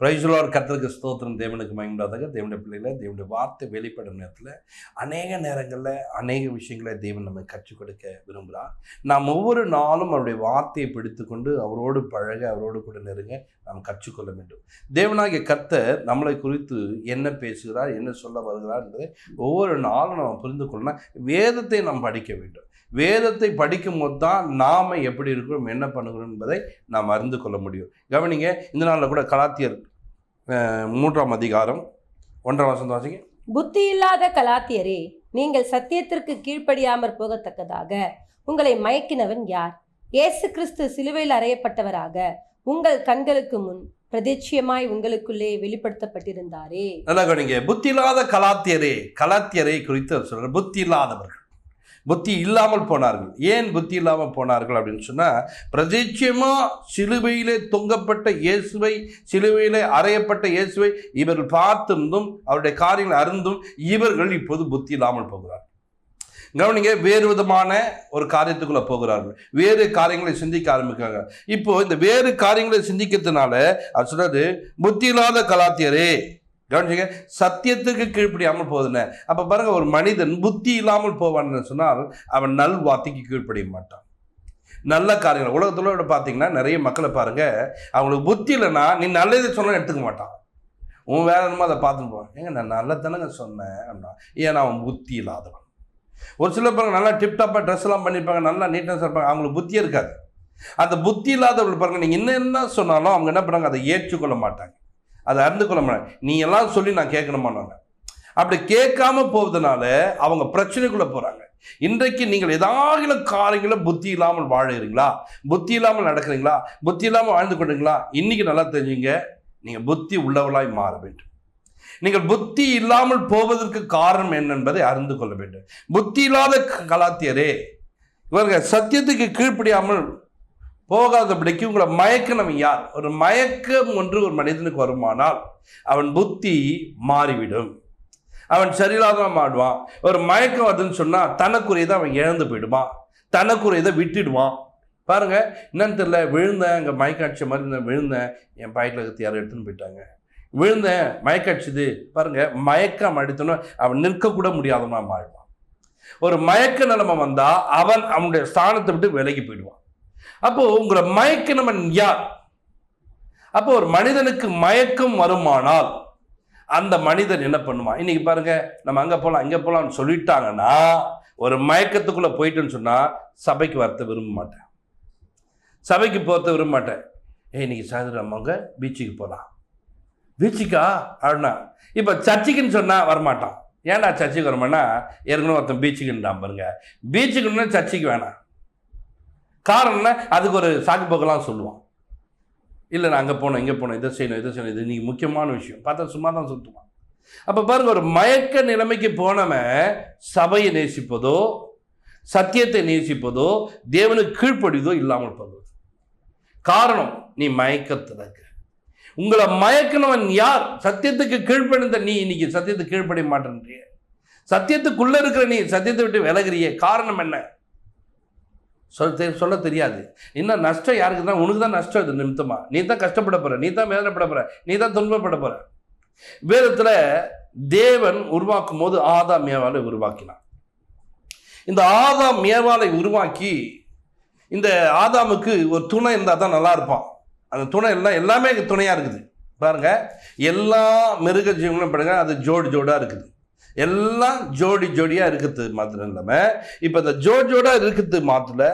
Praise the Lord. கர்த்தருக்கு ஸ்தோத்திரம். தேவனுக்கு மகிமையாக தேவனுடைய பிள்ளைகளை தேவனுடைய வார்த்தை வெளிப்படும் நேரத்தில் அநேக நேரங்களில் அநேக விஷயங்களை தேவன் நம்ம கற்றுக் கொடுக்க விரும்புகிறார். நாம் ஒவ்வொரு நாளும் அவருடைய வார்த்தையை பிடித்துக்கொண்டு அவரோடு பழக, அவரோடு கூட நெருங்க நாம் கற்றுக்கொள்ள வேண்டும். தேவனாகிய கர்த்தர் நம்மளை குறித்து என்ன பேசுகிறார், என்ன சொல்ல வருகிறார் என்பதை ஒவ்வொரு நாளும் நம்ம புரிந்து கொள்ளணும். வேதத்தை நாம் படிக்க வேண்டும். வேதத்தை படிக்கும் போது தான் நாம் எப்படி இருக்கிறோம், என்ன பண்ணுகிறோம் என்பதை நாம் அறிந்து கொள்ள முடியும். கவனிங்க, இந்த நாளில் கூட கலாத்தியர் 3ஆம் அதிகாரம் 1ஆம் வசனம் வாசிங்க. புத்தி இல்லாத கலாத்தியரே, நீங்கள் சத்தியத்திற்கு கீழ்ப்படியாமற் போகத்தக்கதாக உங்களை மயக்கினவன் யார்? இயேசு கிறிஸ்து சிலுவையில் அறையப்பட்டவராக உங்கள் கண்களுக்கு முன் பிரதிட்சியமாய் உங்களுக்குள்ளே வெளிப்படுத்தப்பட்டிருந்தாரே. நல்லா கவனிங்க. புத்தி இல்லாத கலாத்தியரை குறித்து சொல்ற. புத்தி இல்லாதவர்கள், புத்தி இல்லாமல் போனார்கள். ஏன் புத்தி இல்லாமல் போனார்கள் அப்படின்னு சொன்னால், பிரதிட்சயமாக சிலுவையிலே தொங்கப்பட்ட இயேசுவை, சிலுவையிலே அறையப்பட்ட இயேசுவை இவர்கள் பார்த்திருந்தும் அவருடைய காரியங்களை அறிந்தும் இவர்கள் இப்போது புத்தி இல்லாமல் போகிறார்கள். கவனிங்க, வேறு விதமான ஒரு காரியத்துக்குள்ள போகிறார்கள், வேறு காரியங்களை சிந்திக்க ஆரம்பிக்கிறாங்க. இப்போ இந்த வேறு காரியங்களை சிந்திக்கிறதுனால அது சொல்றது, புத்தி இல்லாத கலாத்தியரே, கவனிச்சுங்க, சத்தியத்துக்கு கீழ்ப்படியாமல் போகுதுன்னு. அப்போ பாருங்க, ஒரு மனிதன் புத்தி இல்லாமல் போவான்னு சொன்னால் அவன் நல் வார்த்தைக்கு கீழ்ப்படிய மாட்டான். நல்ல காரியங்கள் உலகத்தோட பார்த்தீங்கன்னா நிறைய மக்களை பாருங்க, அவங்களுக்கு புத்தி இல்லைன்னா நீ நல்லதை சொன்னால் எடுத்துக்க மாட்டான். உன் வேற என்னமோ அதை பார்த்துட்டு போவான். ஏங்க நான் நல்லதானங்க சொன்னேன் அப்படின்னா, ஏன்னா அவன் புத்தி இல்லாதவன். ஒரு சில பாருங்க நல்லா டிப்டாப்பாக ட்ரெஸ் எல்லாம் பண்ணியிருப்பாங்க, நல்லா நீட்னஸ் இருப்பாங்க, அவங்களுக்கு புத்தியே இருக்காது. அந்த புத்தி இல்லாதவர்கள் பாருங்க, நீங்கள் என்ன சொன்னாலும் அவங்க என்ன பண்ணுறாங்க, அதை ஏற்றுக்கொள்ள மாட்டாங்க, அதை அறிந்து கொள்ள மாட்டாங்க. நீ எல்லாம் சொல்லி நான் கேட்கணுமான்னு. அப்படி கேட்காம போவதனால அவங்க பிரச்சனைக்குள்ள போறாங்க. இன்றைக்கு நீங்கள் ஏதாவது காரியங்களை புத்தி இல்லாமல் வாழுகிறீங்களா, புத்தி இல்லாமல் நடக்கிறீங்களா, புத்தி இல்லாமல் வாழ்ந்து கொண்டீங்களா, இன்னைக்கு நல்லா தெரிஞ்சுங்க, நீங்க புத்தி உள்ளவளாய் மாற வேண்டும். நீங்கள் புத்தி இல்லாமல் போவதற்கு காரணம் என்ன என்பதை அறிந்து கொள்ள வேண்டும். புத்தி இல்லாத கலாத்தியரே, இவர்கள் சத்தியத்துக்கு கீழ்ப்படியாமல் போகாதபடிக்கு உங்களை மயக்கணும் யார்? ஒரு மயக்கம் ஒன்று ஒரு மனிதனுக்கு வருமானால் அவன் புத்தி மாறிவிடும், அவன் சரியில்லாதான் மாடுவான். ஒரு மயக்கம் வருதுன்னு சொன்னா தனக்குரியதை அவன் இழந்து போயிடுவான், தனக்குரியதை விட்டுடுவான். பாருங்க, என்னன்னு தெரியல, விழுந்தேன், அங்கே மயக்காட்சி மாதிரி இருந்தேன், விழுந்தேன், என் பாக்கெட்டில் எடுத்து யாரும் எடுத்துன்னு போயிட்டாங்க, விழுந்தேன், மயக்காட்சிது. பாருங்க, மயக்கம் அடித்தோன்னா அவன் நிற்கக்கூட முடியாதவனா மாறுவான். ஒரு மயக்க நிலைமை வந்தா அவன் அவனுடைய ஸ்தானத்தை விட்டு விலகி போயிடுவான். அப்போ உங்களை மயக்கினவன் யார்? அப்போ ஒரு மனிதனுக்கு மயக்கம் வருமானால் அந்த மனிதன் என்ன பண்ணுவான்? இன்னைக்கு பாருங்க, நம்ம அங்க போலாம் இங்க போலாம்னு சொல்லிட்டாங்கன்னா, ஒரு மயக்கத்துக்குள்ள போயிட்டுன்னு சொன்னா சபைக்கு வரத்த விரும்ப மாட்டேன், சபைக்கு போகிறத விரும்ப மாட்டேன். இன்னைக்கு சாயந்தரம் அவங்க பீச்சுக்கு போகலாம். பீச்சுக்கா அப்படின்னா, இப்போ சர்ச்சுக்குன்னு சொன்னா வரமாட்டான். ஏன்டா சர்ச்சுக்கு வரமாட்டா? ஏற்கனவே ஒருத்தன் பீச்சுக்குன்றான் பாருங்க. பீச்சுக்குன்னா சர்ச்சுக்கு வேணாம். காரணம்னா அதுக்கு ஒரு சாக்கு போக்கெல்லாம் சொல்லுவான். இல்லை நான் அங்கே போனோம், இங்கே போனோம், இதை செய்யணும், இதை செய்யணும், இது இன்னைக்கு முக்கியமான விஷயம் பார்த்தா சும்மா தான் சுற்றுவான். அப்போ பாருங்க, ஒரு மயக்க நிலைமைக்கு போனவன் சபையை நேசிப்பதோ, சத்தியத்தை நேசிப்பதோ, தேவனுக்கு கீழ்ப்படிவதோ இல்லாமல் போகுது. காரணம், நீ மயக்கத்தில் இருக்க. உங்களை மயக்கினவன் யார்? சத்தியத்துக்கு கீழ்ப்படிந்த நீ இன்னைக்கு சத்தியத்துக்கு கீழ்ப்படிய மாட்டேன்றிய, சத்தியத்துக்குள்ள இருக்கிற நீ சத்தியத்தை விட்டு விலகிறிய. காரணம் என்ன? சொல்ல தெரியாது. இன்னும் நஷ்டம் யாருக்கு தான்? உனக்கு தான் நஷ்டம். இது நிமித்தமா நீ தான் கஷ்டப்பட போற, நீ தான் வேதனைப்பட போற, நீ தான் துன்பப்பட போற. வேதத்துல தேவன் உருவாக்கும் போது ஆதாம் ஏவாளை உருவாக்கினான். இந்த ஆதாம் ஏவாளை உருவாக்கி இந்த ஆதாமுக்கு ஒரு துணை இருந்தால் தான் நல்லா இருப்பான். அந்த துணை எல்லாம் எல்லாமே துணையா இருக்குது. பாருங்க, எல்லா மிருக ஜீவனும் பாருங்க, அது ஜோடா இருக்குது, எல்லாம் ஜோடியாக இருக்கிறது மாத்திரம் இல்லாமல், இப்போ இந்த ஜோடியாக இருக்கிறது மாத்திர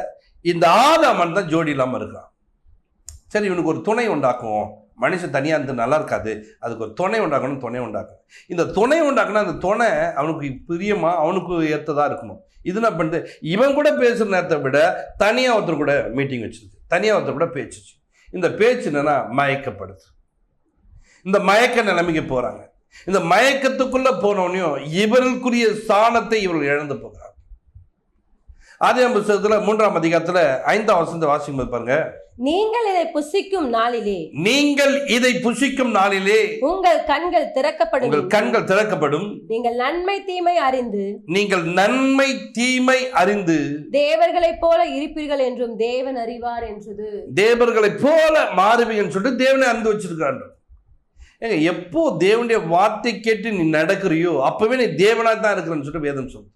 இந்த ஆதாமன் தான் ஜோடி இல்லாமல் இருக்கிறான். சரி, இவனுக்கு ஒரு துணை உண்டாக்கும். மனுஷன் தனியாக இருந்து நல்லா இருக்காது, அதுக்கு ஒரு துணை உண்டாக்கணும். துணை உண்டாக்கணும். இந்த துணை உண்டாக்கணும், அந்த துணை அவனுக்கு பிரியமா, அவனுக்கு ஏற்றதாக இருக்கணும். இது என்ன பண்ணுது, இவன் கூட பேசுகிற நேரத்தை விட தனியாக ஒருத்தர் கூட மீட்டிங் வச்சிருக்கு, தனியாக ஒருத்தர் கூட பேச்சுச்சு. இந்த பேச்சு என்னன்னா மயக்கப்படுது. இந்த மயக்க நிலைமைக்கு போகிறாங்க. இந்த மயக்கத்துக்குள்ள போனோனையும் இவர்களுக்குரிய ஸ்தானத்தை இவர்கள் இழந்து போகிறார். ஆதியாகம புத்தகத்துல 3ஆம் அதிகாரத்துல 5ஆம் வசனத்தை வாசிக்கும்போது பாருங்க, நீங்கள் இதை புசிக்கும் நாளிலே, நீங்கள் இதை புசிக்கும் நாளிலே உங்கள் கண்கள் திறக்கப்படும், உங்கள் கண்கள் திறக்கப்படும், நீங்கள் நன்மை தீமை அறிந்து, நீங்கள் நன்மை தீமை அறிந்து தேவர்களைப் போல இருப்பீர்கள் என்றும் தேவன் அறிவார் என்றது. தேவர்களைப் போல மாறுவீங்கன்னு சொல்லிட்டு தேவனை அறிந்து வச்சிருக்காரு. ஏங்க எப்போ தேவனுடைய வார்த்தை கேட்டு நீ நடக்கிறியோ அப்பவே நீ தேவனாக தான் இருக்கிறன்னு சொல்லிட்டு வேதம் சொல்லுது.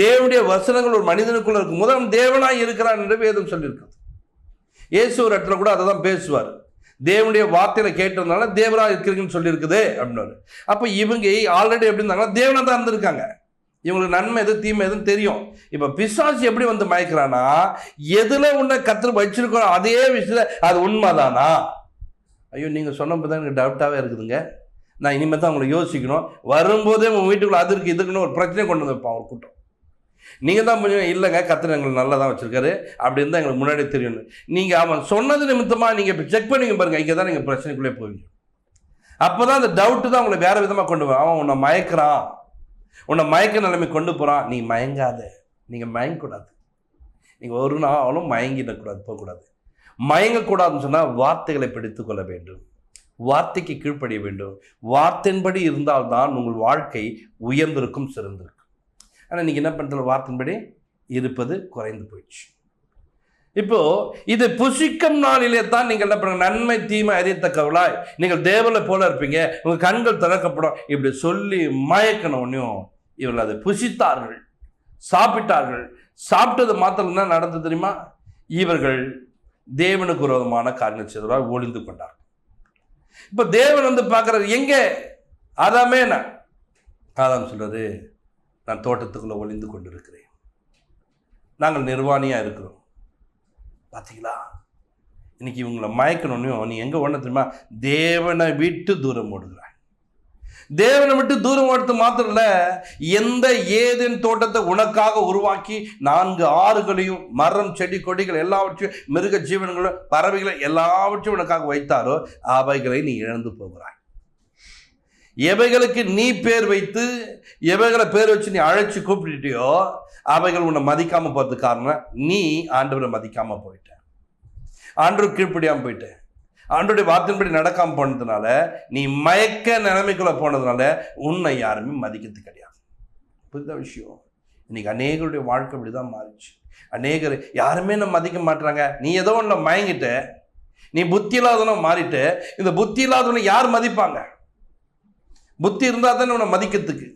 தேவனுடைய வசனங்கள் ஒரு மனிதனுக்குள்ள இருக்கும் போது அவன் தேவனாய் இருக்கிறான் என்று வேதம் சொல்லியிருக்கிறது. இயேசு ஒரு இடத்துல கூட அதை தான் பேசுவார். தேவனுடைய வார்த்தையில கேட்டதுனால தேவனா இருக்கிறீங்கன்னு சொல்லியிருக்குது அப்படின்னு. அப்போ இவங்க ஆல்ரெடி எப்படி இருந்தாங்கன்னா தேவனாக தான் இருந்திருக்காங்க. இவங்களுக்கு நன்மை எது தீமை எதுன்னு தெரியும். இப்போ பிசாசு எப்படி வந்து மயக்கிறானா, எதுல உன்னை கத்தர் வச்சிருக்கோம் அதே விஷயத்துல அது உண்மைதானா? ஐயோ நீங்கள் சொன்னப்போ தான் எனக்கு டவுட்டாகவே இருக்குதுங்க, நான் இனிமேல் தான் உங்களை யோசிக்கணும். வரும்போதே உங்கள் வீட்டுக்குள்ள அது இருக்குது இதுக்குன்னு ஒரு பிரச்சனை கொண்டு வந்து வைப்பான் ஒரு கூட்டம். நீங்கள் தான் கொஞ்சம் இல்லைங்க கத்தர் எங்களுக்கு நல்லா தான் வச்சுருக்காரு அப்படின்னு தான் எங்களுக்கு முன்னாடி தெரியும். நீங்கள் அவன் சொன்னது நிமித்தமாக நீங்கள் இப்போ செக் பண்ணிங்க பாருங்க, இங்கே தான் நீங்கள் பிரச்சனைக்குள்ளே போவீங்க. அப்போ தான் அந்த டவுட்டு தான் உங்களை வேறு விதமாக கொண்டு வரும். அவன் உன்னை மயக்கிறான், உன்னை மயக்க நிலைமை கொண்டு போகிறான். நீ மயங்காத, நீங்கள் மயங்கக்கூடாது. நீங்கள் ஒரு நாளும் மயங்கிடக்கூடாது, போகக்கூடாது. மயங்கக்கூடாதுன்னு சொன்னால் வார்த்தைகளை பிடித்து கொள்ள வேண்டும், வார்த்தைக்கு கீழ்ப்படிய வேண்டும். வார்த்தையின்படி இருந்தால்தான் உங்கள் வாழ்க்கை உயர்ந்திருக்கும், சிறந்திருக்கும். ஆனால் நீங்கள் என்ன பண்ணுறது, வார்த்தையின்படி இருப்பது குறைந்து போயிடுச்சு. இப்போ இதை புசிக்கும் நாளிலே தான் நீங்கள் என்ன பண்ணுங்க, நன்மை தீமை அறியத்தக்கவளாய் நீங்கள் தேவனை போல இருப்பீங்க, உங்கள் கண்கள் திறக்கப்படும் இப்படி சொல்லி மயக்கணும். இவர்கள் அதை புசித்தார்கள், சாப்பிட்டார்கள். சாப்பிட்டது மாத்திரம் என்ன நடந்தது தெரியுமா? இவர்கள் தேவனுக்கு விரோதமான காரியங்கள் செய்தவராக ஒளிந்து கொண்டார். இப்ப தேவன் வந்து பார்க்கிறார், எங்க ஆதாமே? ஆதாம் சொல்றது, நான் தோட்டத்துக்குள்ள ஒளிந்து கொண்டிருக்கிறேன், நாங்கள் நிர்வாணியா இருக்கிறோம். பார்த்தீங்களா, இன்னைக்கு இவங்களை மயக்கணும்னு நீ எங்க ஒண்ணு தெரியுமா, தேவனை விட்டு தூரம் ஓடுகிறாய். தேவனை விட்டு தூரம் ஓடுறது மாத்திரம் இல்ல, எந்த ஏதேன் தோட்டத்தை உனக்காக உருவாக்கி 4 ஆறுகளையும் மரம் செடி கொடிகள் எல்லாவற்றையும் மிருக ஜீவன்களும் பறவைகளை எல்லாவற்றையும் உனக்காக வைத்தாரோ அவைகளை நீ இழந்து போகிறாய். எவைகளுக்கு நீ பேர் வைத்து எவைகளை பேர் வச்சு நீ அழைச்சி கூப்பிட்டுட்டியோ அவைகள் உன்னை மதிக்காம போறதுக்கு காரணம் நீ ஆண்டவரை மதிக்காம போயிட்ட, ஆண்டவர் கீழ்ப்படியாம போயிட்ட, ஆண்டவருடைய வார்த்தையின்படி நடக்காம போனதுனால, நீ மயக்க நிலைமைக்குள்ள போனதுனால உன்னை யாருமே மதிக்கிறது கிடையாது. புரிந்த விஷயம். இன்னைக்கு அநேகருடைய வாழ்க்கை அப்படிதான் மாறிச்சு. அநேகர் யாருமே நம்ம மதிக்க மாட்டாங்க. நீ ஏதோ ஒன்று மயங்கிட்ட, நீ புத்தி இல்லாதவன மாறிட்ட. இந்த புத்தி இல்லாதவனை யார் மதிப்பாங்க? புத்தி இருந்தா தானே உன்னை மதிக்கிறதுக்கு.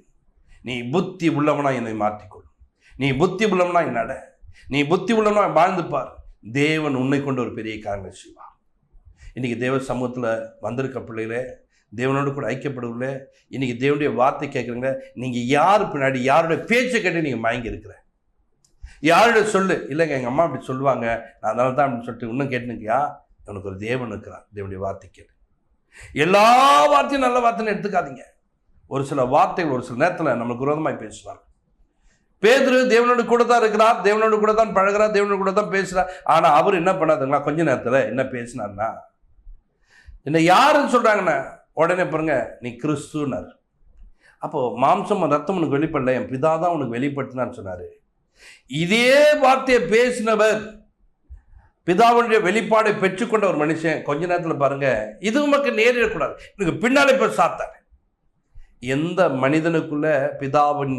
நீ புத்தி உள்ளவனா என்னை மாற்றிக்கொள், நீ புத்தி உள்ளவனா நட, நீ புத்தி உள்ளவனா வாழ்ந்துப்பார். தேவன் உன்னை கொண்டு ஒரு பெரிய காரியங்கள் செய்வார். இன்னைக்கு தேவ சமூகத்தில் வந்திருக்க பிள்ளைகளே, தேவனோடு கூட ஐக்கியப்படுவங்களே, இன்னைக்கு தேவனுடைய வார்த்தை கேட்குறீங்க. நீங்கள் யார் பின்னாடி யாருடைய பேச்சை கேட்டு நீங்கள் மயங்கி இருக்கிற, யாருடைய சொல்லு இல்லைங்க எங்கள் அம்மா அப்படி சொல்லுவாங்க நான் அதனால தான் அப்படின்னு சொல்லிட்டு இன்னும் கேட்டுனுக்கியா? உனக்கு ஒரு தேவன் இருக்கிறான். தேவனுடைய வார்த்தை கேட்டு எல்லா வார்த்தையும் நல்ல வார்த்தைன்னு எடுத்துக்காதீங்க. ஒரு சில வார்த்தைகள் ஒரு சில நேரத்தில் நம்மளுக்கு விரோதமாய் பேசுவாங்க. பேதுரு தேவனோடு கூட தான் இருக்கிறார், தேவனோடு கூட தான் பழகிறார், தேவனோடு கூட தான் பேசுகிறார். ஆனால் அவர் என்ன பண்ணாதுங்களா, கொஞ்ச நேரத்தில் என்ன பேசினார்னா, என்ன யாருன்னு சொல்கிறாங்கண்ணா, உடனே பாருங்க நீ கிறிஸ்துனார். அப்போது மாம்சம் ரத்தம் உனக்கு வெளிப்படல, என் பிதா தான் உனக்கு வெளிப்படுத்தினான்னு சொன்னார். இதே வார்த்தையை பேசினவர் பிதாவுடைய வெளிப்பாடை பெற்றுக்கொண்ட ஒரு மனுஷன் கொஞ்ச நேரத்தில் பாருங்க இது உமக்கு நேரிடக்கூடாது, எனக்கு பின்னாலே போய் சாத்தார். எந்த மனிதனுக்குள்ள பிதாவின்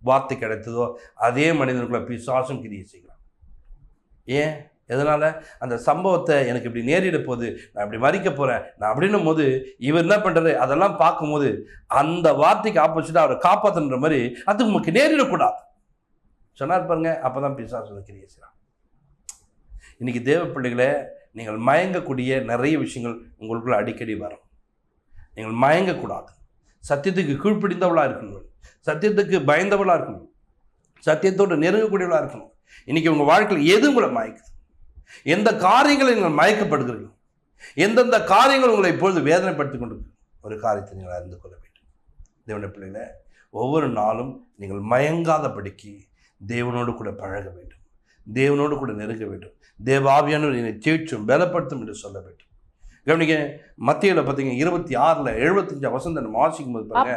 வார்த்தை கிடைத்ததோ அதே மனிதனுக்குள்ள பிசாசும் கிரியை செய்யலாம். ஏன்? எதனால? அந்த சம்பவத்தை எனக்கு இப்படி நேரிட போகுது, நான் இப்படி மறிக்க போறேன் நான் அப்படின்னும் போது இவர் என்ன பண்றாரு, அதெல்லாம் பார்க்கும்போது அந்த வார்த்தைக்கு ஆப்போசிட்டா அவரை காப்பாற்றுன்ற மாதிரி அது உமக்கு நேரிடக்கூடாது சொன்னார் பாருங்க. அப்பதான் பிசாசு கிரியை செய்யலாம். இன்னைக்கு தேவ பிள்ளைகளே, நீங்கள் மயங்கக்கூடிய நிறைய விஷயங்கள் உங்களுக்குள்ள அடிக்கடி வரும். நீங்கள் மயங்கக்கூடாது. சத்தியத்துக்கு கீழ்ப்பிடிந்தவளா இருக்கணும், சத்தியத்துக்கு பயந்தவளா இருக்கணும், சத்தியத்தோடு நெருங்கக்கூடியவளா இருக்கணும். இன்னைக்கு உங்க வாழ்க்கையில் எது உங்களை மயக்குது, எந்த காரியங்களை நீங்கள் மயக்கப்படுகிறீர்கள், எந்தெந்த காரியங்கள் உங்களை இப்பொழுது வேதனைப்படுத்திக் கொண்டு ஒரு காரியத்தை நீங்கள் அறிந்து கொள்ள வேண்டும். தேவனுடைய பிள்ளைகளை, ஒவ்வொரு நாளும் நீங்கள் மயங்காதபடிக்கு தேவனோடு கூட பழக வேண்டும், தேவனோடு கூட நெருங்க வேண்டும். தேவாவியானவர் என்னை தேற்றும் பலப்படுத்தும் என்று சொல்ல வேண்டும். கவனிங்க, மத்தியில பாத்தீங்க 26 75 வசனம் நம்ம வாசிக்கும் போது பாருங்க,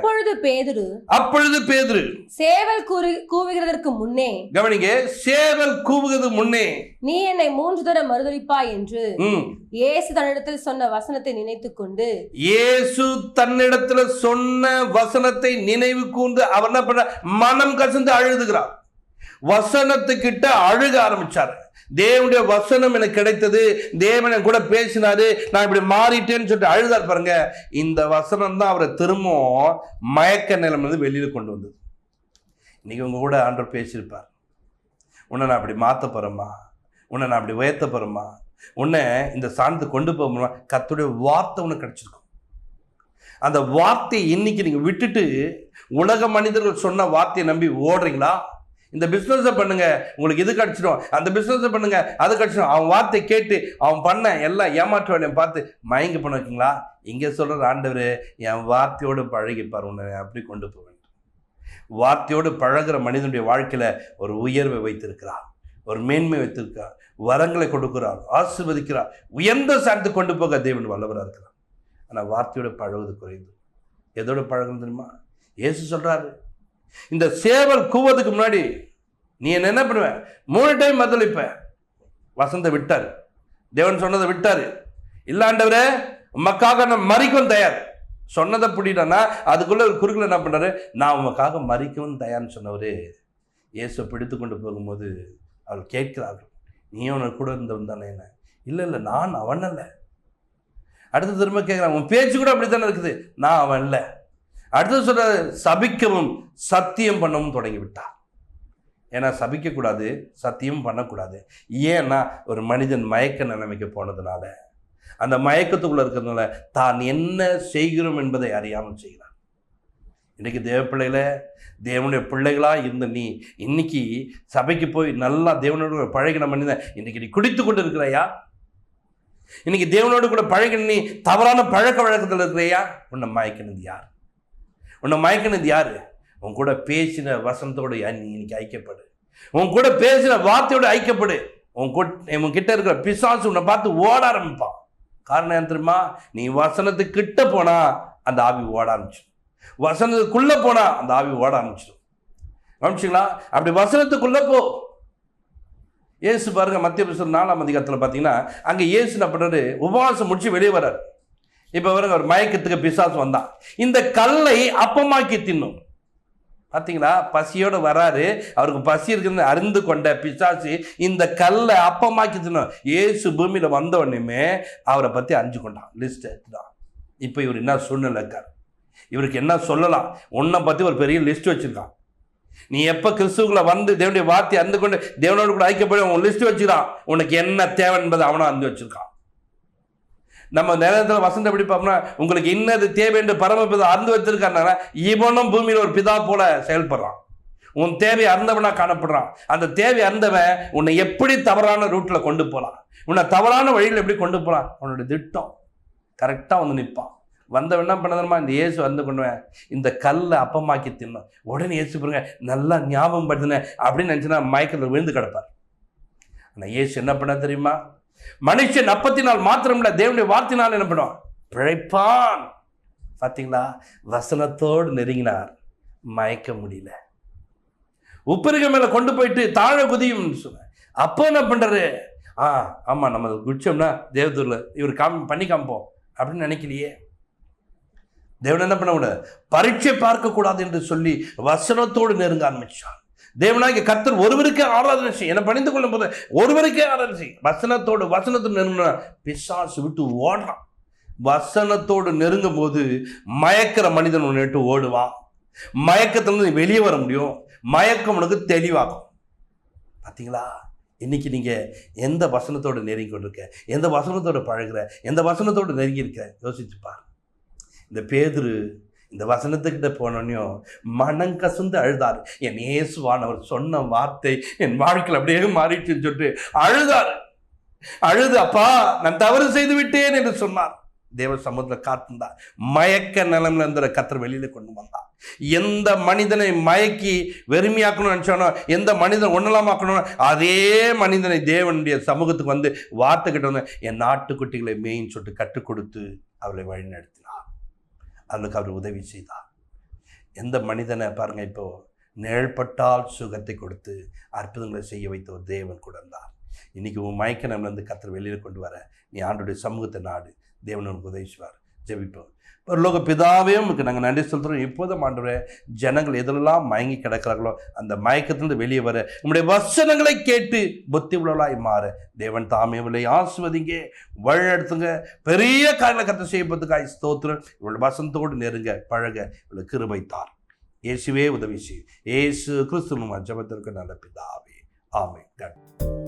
அப்பொழுது பேதுரு சேவல் கூவுகிறதற்கு முன்னே, கவனிங்க, சேவல் கூவுகிறது முன்னே நீ என்னை 3 தடவை மறுதலிப்பாய் என்று இயேசு தன்னிடத்தில் சொன்ன வசனத்தை நினைத்துக் கொண்டு, இயேசு தன்னிடத்துல சொன்ன வசனத்தை நினைவு கூர்ந்து அவர் என்ன பண்ற, மனம் கசந்து அழுதுகிறார். வசனத்துக்கிட்ட அழுக ஆரம்பிச்சாரு. தேவனுடைய வசனம் எனக்கு கிடைத்தது, தேவன் கூட பேசினாரு, நான் இப்படி மாறிட்டேன்னு சொல்லிட்டு அழுதார் பாருங்க. இந்த வசனம் தான் அவரை திரும்பவும் மயக்க நிலைமை வெளியில கொண்டு வந்தது. இன்னைக்கு உங்க கூட ஆண்டவர் பேசியிருப்பார். உன்னை நான் அப்படி மாற்ற போறேம்மா, உன்னை நான் அப்படி உயர்த்த போறேம்மா, உன்னை இந்த சார்ந்து கொண்டு போகணுமா, கர்த்தருடைய வார்த்தை உனக்கு கிடைச்சிருக்கும். அந்த வார்த்தையை இன்னைக்கு நீங்க விட்டுட்டு உலக மனிதர்கள் சொன்ன வார்த்தையை நம்பி ஓடுறீங்களா? இந்த பிஸ்னஸை பண்ணுங்க, உங்களுக்கு இது கிடைச்சிடும், அந்த பிஸ்னஸை பண்ணுங்க, அது கிடைச்சிடும், அவன் வார்த்தை கேட்டு அவன் பண்ண எல்லாம் ஏமாற்ற வேலையை பார்த்து மயங்கி பண்ண வைக்கீங்களா? இங்கே சொல்கிற ஆண்டவர் என் வார்த்தையோடு பழகிப்பார், உன்னை அப்படி கொண்டு போவேன். வார்த்தையோடு பழகிற மனிதனுடைய வாழ்க்கையில் ஒரு உயர்வை வைத்திருக்கிறார், ஒரு மேன்மை வைத்திருக்கிறார், வரங்களை கொடுக்கிறார், ஆசீர்வதிக்கிறார், உயர்ந்த சார்ந்து கொண்டு போக தேவன் வல்லவராக இருக்கிறார். ஆனால் வார்த்தையோடு பழகுவது குறைந்து. எதோட பழகணும் தெரியுமா? இயேசு சொல்கிறாரு, இந்த சேவல் கூவதுக்கு முன்னாடி நீ என்ன பண்ணுவ? 3 டைம் பதிலளிப்ப. வசந்த விட்டார், தேவன் சொன்னதை விட்டாரு. இல்லாண்டவரே உமக்காக நான் மறிக்கவும் தயார் சொன்னதை பிடிட்டா, அதுக்குள்ள ஒரு குறுக்கில் என்ன பண்ணாரு? நான் உமக்காக மறிக்கவும் தயார்னு சொன்னவரு இயேசு பிடித்து கொண்டு போகும்போது அவள் கேட்கிறார்கள், நீ அவனை கூட இருந்தவன் தானே? என்ன இல்லை இல்லை, நான் அவன் அல்ல. அடுத்து திரும்ப கேட்குறான், உன் பேச்சு கூட அப்படி தானே இருக்குது, நான் அவன் இல்லை. அடுத்து சொல்ற, சபிக்கவும் சத்தியம் பண்ணவும் தொடங்கி விட்டார். ஏன்னா சபிக்கக்கூடாது, சத்தியம் பண்ணக்கூடாது. ஏன்னா ஒரு மனிதன் மயக்க நிலைமைக்கு போனதுனால, அந்த மயக்கத்துக்குள்ள இருக்கிறதுனால தான் என்ன செய்கிறோம் என்பதை அறியாமல் செய்கிறான். இன்னைக்கு தேவ பிள்ளைகள, தேவனுடைய பிள்ளைகளா இருந்த நீ இன்னைக்கு சபைக்கு போய் நல்லா தேவனோட பழகின மனிதன் இன்னைக்கு நீ குடித்து கொண்டு இருக்கிறையா? இன்னைக்கு தேவனோடு கூட பழகின நீ தவறான பழக்க வழக்கத்தில் இருக்கிறையா? உன்னை மயக்கினது யார்? உன்னை மயக்கினது யாரு? உன் கூட பேசின வசனத்தோடு நீ இன்னைக்கு ஐக்கியப்படு, உன் கூட பேசின வார்த்தையோடு ஐக்கியப்படு. உன் கிட்ட இருக்கிற பிசாசு உன்னை பார்த்து ஓட ஆரம்பிப்பான். காரணம் என்ன தெரியுமா? நீ வசனத்துக்கு கிட்ட போனா அந்த ஆவி ஓட ஆரம்பிச்சிடும், வசனத்துக்குள்ள போனா அந்த ஆவி ஓட ஆரம்பிச்சிடும். கவனிச்சிங்களா? அப்படி வசனத்துக்குள்ள போ. இயேசு பாருங்க, மத்திய புத்தகம் 4ஆம் அதிகாரத்தில் பார்த்தீங்கன்னா, அங்கே இயேசு என்ன பண்ணுறாரு? உபவாசம் முடிச்சு வெளியே வர்றாரு. இப்போ பாருங்க, ஒரு மயக்கத்துக்கு பிசாசு வந்தான், இந்த கல்லை அப்பமாக்கி தின்னும். பார்த்தீங்களா? பசியோடு வராரு, அவருக்கு பசி இருக்குன்னு அறிந்து கொண்ட பிசாசு இந்த கல்லை அப்பமாக்கி தின்னும். இயேசு பூமியில் வந்த உடனே அவரை பற்றி அறிஞ்சு கொண்டான், லிஸ்ட் எடுத்துதான். இப்போ இவர் என்ன சூழ்நிலை இருக்கார்? இவருக்கு என்ன சொல்லலாம்? உன்னை பற்றி ஒரு பெரிய லிஸ்ட் வச்சுருக்கான். நீ எப்போ கிறிஸ்துவுக்குள்ள வந்து தேவனுடைய வார்த்தை அறிந்து கொண்டு தேவனோடு கூட ஐக்கியப்படி உன் லிஸ்ட் வச்சுக்கிறான். உனக்கு என்ன தேவை என்பதை அவனும் அறிந்து வச்சிருக்கான். நம்ம நேரத்தில் வசந்த பிடிப்போம்னா, உங்களுக்கு இன்னது தேவை என்று பரமபிதா அறிந்து வச்சிருக்காருனா, இவனும் பூமியில் ஒரு பிதா போல செயல்படுறான். உன் தேவை அறிந்தவனா காணப்படுறான். அந்த தேவை அறிந்தவன் உன்னை எப்படி தவறான ரூட்டில் கொண்டு போகலாம், உன்னை தவறான வழியில் எப்படி கொண்டு போகலாம், உன்னோட திட்டம் கரெக்டாக வந்து நிற்பான். வந்தவன் என்ன பண்ணதுமா? இந்த இயேசு வந்து கொண்டுவேன், இந்த கல்லை அப்பமாக்கி தின்னும். உடனே இயேசு பாருங்க, நல்லா ஞாபகம் படுத்தினேன் அப்படின்னு நினச்சினா மயக்கத்தில் விழுந்து கிடப்பார். ஆனால் இயேசு என்ன பண்ண தெரியுமா? மனுஷன் அப்பத்தினால் மாத்திரம் இல்லை, தேவனுடைய வார்த்தையினால் என்ன பண்ணுவான்? பிழைப்பான். பார்த்தீங்களா? வசனத்தோடு நெருங்கினார், மயக்க முடியல. உப்பருக மேலே கொண்டு போயிட்டு தாழ குதியும் சொன்ன. அப்போ என்ன பண்ணுறாரு? ஆமாம், நம்ம குடிச்சோம்னா தேவதூரில் இவர் பண்ணி காமிப்போம் அப்படின்னு நினைக்கலையே. தேவன் என்ன பண்ண கூடாது? பரீட்சை பார்க்கக்கூடாது என்று சொல்லி வசனத்தோடு நெருங்க ஆரம்பிச்சான். தேவனாகிய கர்த்தர் ஒருவருக்கே ஆராதனை செய், என பணிந்து கொள்ளும் போது ஒருவருக்கே ஆராதனை செய். வசனத்தோடு நெருங்கினா பிசாசு விட்டு ஓடுறான். வசனத்தோடு நெருங்கும் போது மயக்கிற மனிதன் ஒன்று விட்டு ஓடுவான். மயக்கத்திலிருந்து வெளியே வர முடியும். மயக்கம் உனக்கு தெளிவாகும். பார்த்தீங்களா? இன்னைக்கு நீங்கள் எந்த வசனத்தோடு நெருங்கி கொண்டிருக்க, எந்த வசனத்தோடு பழகிற, எந்த வசனத்தோடு நெருங்கி இருக்க யோசிச்சுப்பார். இந்த பேதுரு இந்த வசனத்துக்கிட்ட போனோன்னையும் மனம் கசந்து அழுதார். என் இயேசுவானவர் சொன்ன வார்த்தை என் வாழ்க்கையில் அப்படியே மாறிடுச்சுன்னு சொல்லிட்டு அழுது அப்பா நான் தவறு செய்து விட்டேன் என்று சொன்னார். தேவ சமூகத்தில் காத்திருந்தார். மயக்க நிலைமையில இருந்த கர்த்தர் வெளியில கொண்டு வந்தார். எந்த மனிதனை மயக்கி வெறுமையாக்கணும்னு நினைச்சானோ, எந்த மனிதனை ஒன்னலாமாக்கணும், அதே மனிதனை தேவனுடைய சமூகத்துக்கு வந்து வார்த்தை கிட்ட வந்து என் நாட்டுக்குட்டிகளை மேயின்னு சொல்லிட்டு கற்றுக் கொடுத்து அவளை வழிநடத்தினார். அவளுக்கு அவர் உதவி செய்தார். எந்த மனிதனை பாருங்க, இப்போ நிழல்பட்டால் சுகத்தை கொடுத்து அற்புதங்களை செய்ய வைத்த ஒரு தேவன் கூட இருந்தார். இன்னைக்கு உன் மயக்க நம்மள கர்த்தர் வெளியில் கொண்டு வர நீ ஆண்டோடைய சமூகத்தை நாடு. தேவன் உனக்கு உதவி செய்வார். ஜெபிப்போம். பரலோக பிதாவே உங்களுக்கு நாங்கள் நன்றி சொல்கிறோம். இப்போதும் ஆண்டவரே, ஜனங்கள் எதிலெல்லாம் மயங்கி கிடக்கிறார்களோ அந்த மயக்கத்திலிருந்து வெளியே வர உங்களுடைய வசனங்களை கேட்டு புத்தி உள்ளவளாய் மாற தேவன் தாமே இவளை ஆசிர்வதிங்க, வழிநடத்துங்க. பெரிய காரியங்களை கர்த்தர் செய்யப்பதுக்காய் ஸ்தோத்திரம். இவளுடைய வசனத்தோடு நெருங்க பழக இவளுக்கு கிருபை தார். இயேசுவே உதவி செய்யும். இயேசு கிறிஸ்துவின் ஜெபத்திற்கு நல்ல பிதாவே, ஆமென்.